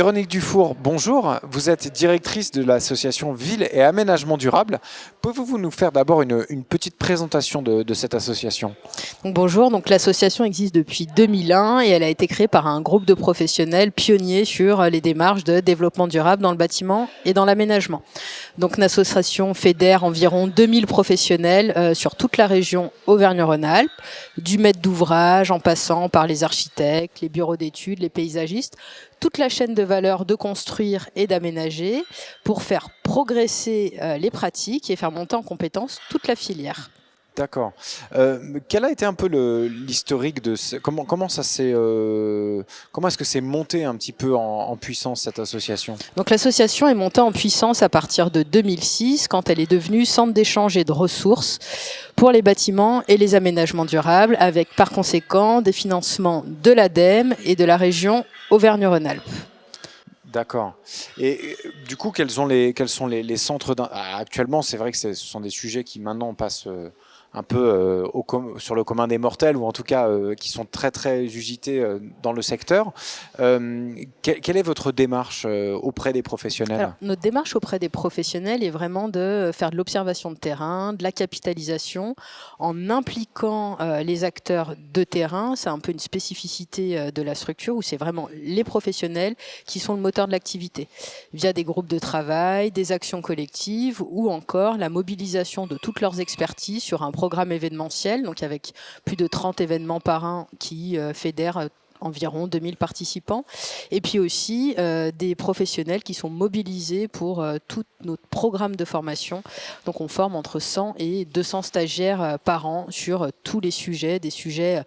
Véronique Dufour, bonjour. Vous êtes directrice de l'association Ville et Aménagement Durable. Pouvez-vous nous faire d'abord une petite présentation de cette association ? Bonjour, l'association existe depuis 2001 et elle a été créée par un groupe de professionnels pionniers sur les démarches de développement durable dans le bâtiment et dans l'aménagement. Donc l'association fédère environ 2000 professionnels sur toute la région Auvergne-Rhône-Alpes, du maître d'ouvrage en passant par les architectes, les bureaux d'études, les paysagistes, toute la chaîne de valeur de construire et d'aménager pour faire progresser les pratiques et faire monter en compétence toute la filière. D'accord. Quel a été un peu l'historique de comment est-ce que c'est monté un petit peu en puissance cette association ? Donc l'association est montée en puissance à partir de 2006 quand elle est devenue centre d'échange et de ressources pour les bâtiments et les aménagements durables avec par conséquent des financements de l'ADEME et de la région Auvergne-Rhône-Alpes. D'accord. Et du coup, quels sont les centres actuellement, c'est vrai que ce sont des sujets qui maintenant passent un peu sur le commun des mortels, ou en tout cas qui sont très très usités dans le secteur. Quelle est votre démarche auprès des professionnels ? Alors, notre démarche auprès des professionnels est vraiment de faire de l'observation de terrain, de la capitalisation, en impliquant les acteurs de terrain. C'est un peu une spécificité de la structure où c'est vraiment les professionnels qui sont le moteur de l'activité, via des groupes de travail, des actions collectives ou encore la mobilisation de toutes leurs expertises sur un programme événementiel, donc avec plus de 30 événements par an qui fédèrent environ 2000 participants, et puis aussi des professionnels qui sont mobilisés pour tout notre programme de formation. Donc on forme entre 100 et 200 stagiaires par an sur tous les sujets, des sujets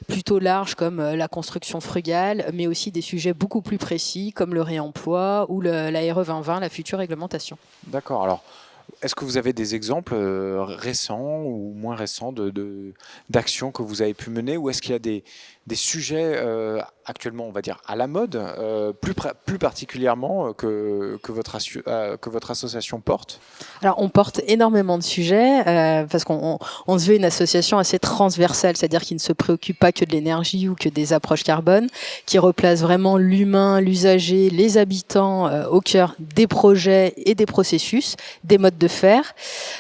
plutôt larges comme la construction frugale, mais aussi des sujets beaucoup plus précis comme le réemploi ou la RE 2020, la future réglementation. D'accord, alors est-ce que vous avez des exemples récents ou moins récents d'actions que vous avez pu mener, ou est-ce qu'il y a des sujets actuellement, on va dire, à la mode, plus particulièrement que votre association porte ? Alors, on porte énormément de sujets parce qu'on se veut une association assez transversale, c'est-à-dire qui ne se préoccupe pas que de l'énergie ou que des approches carbone, qui replace vraiment l'humain, l'usager, les habitants au cœur des projets et des processus, des modes de faire.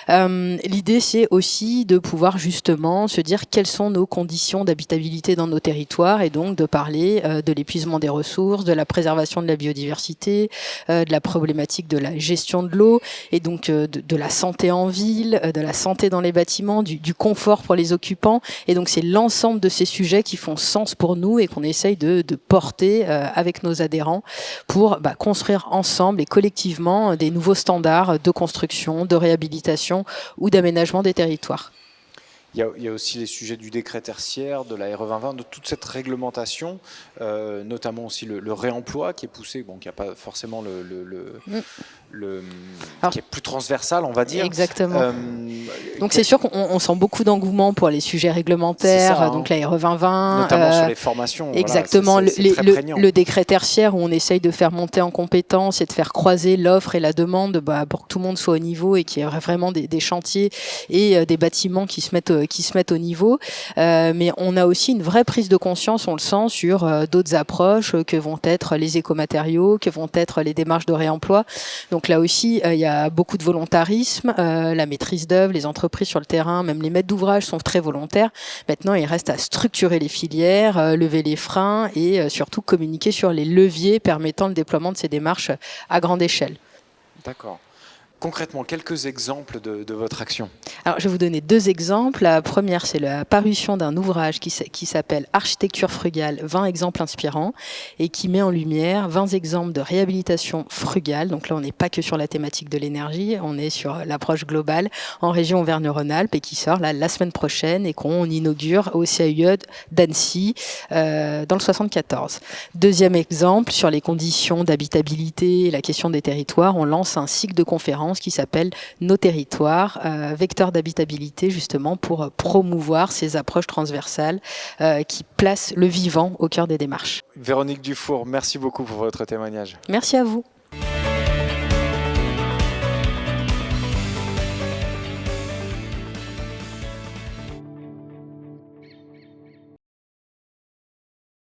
L'idée, c'est aussi de pouvoir justement se dire quelles sont nos conditions d'habitabilité dans nos territoires et donc de parler de l'épuisement des ressources, de la préservation de la biodiversité, de la problématique de la gestion de l'eau et donc de la santé en ville, de la santé dans les bâtiments, du confort pour les occupants. Et donc c'est l'ensemble de ces sujets qui font sens pour nous et qu'on essaye de porter avec nos adhérents pour construire ensemble et collectivement des nouveaux standards de construction, de réhabilitation ou d'aménagement des territoires. Il y a aussi les sujets du décret tertiaire, de la RE 2020, de toute cette réglementation, notamment aussi le réemploi qui est poussé, qui n'a pas forcément qui est plus transversal, on va dire. Exactement. Donc c'est sûr qu'on sent beaucoup d'engouement pour les sujets réglementaires, ça, donc la RE 2020. Notamment sur les formations. Exactement, voilà, c'est très prégnant. Le décret tertiaire où on essaye de faire monter en compétences et de faire croiser l'offre et la demande pour que tout le monde soit au niveau et qu'il y ait vraiment des chantiers et des bâtiments qui se mettent au niveau. Mais on a aussi une vraie prise de conscience, on le sent, sur d'autres approches que vont être les écomatériaux, que vont être les démarches de réemploi. Donc là aussi, il y a beaucoup de volontarisme, la maîtrise d'œuvre, les entreprises sur le terrain, même les maîtres d'ouvrage sont très volontaires. Maintenant, il reste à structurer les filières, lever les freins et surtout communiquer sur les leviers permettant le déploiement de ces démarches à grande échelle. D'accord. Concrètement, quelques exemples de votre action. Alors, je vais vous donner 2 exemples. La première, c'est la parution d'un ouvrage qui s'appelle Architecture frugale, 20 exemples inspirants, et qui met en lumière 20 exemples de réhabilitation frugale. Donc là, on n'est pas que sur la thématique de l'énergie, on est sur l'approche globale en région Auvergne-Rhône-Alpes et qui sort la semaine prochaine et qu'on inaugure au CAUE d'Annecy dans le 74. Deuxième exemple, sur les conditions d'habitabilité et la question des territoires, on lance un cycle de conférences qui s'appelle Nos territoires, vecteurs d'habitabilité, justement pour promouvoir ces approches transversales qui placent le vivant au cœur des démarches. Véronique Dufour, merci beaucoup pour votre témoignage. Merci à vous.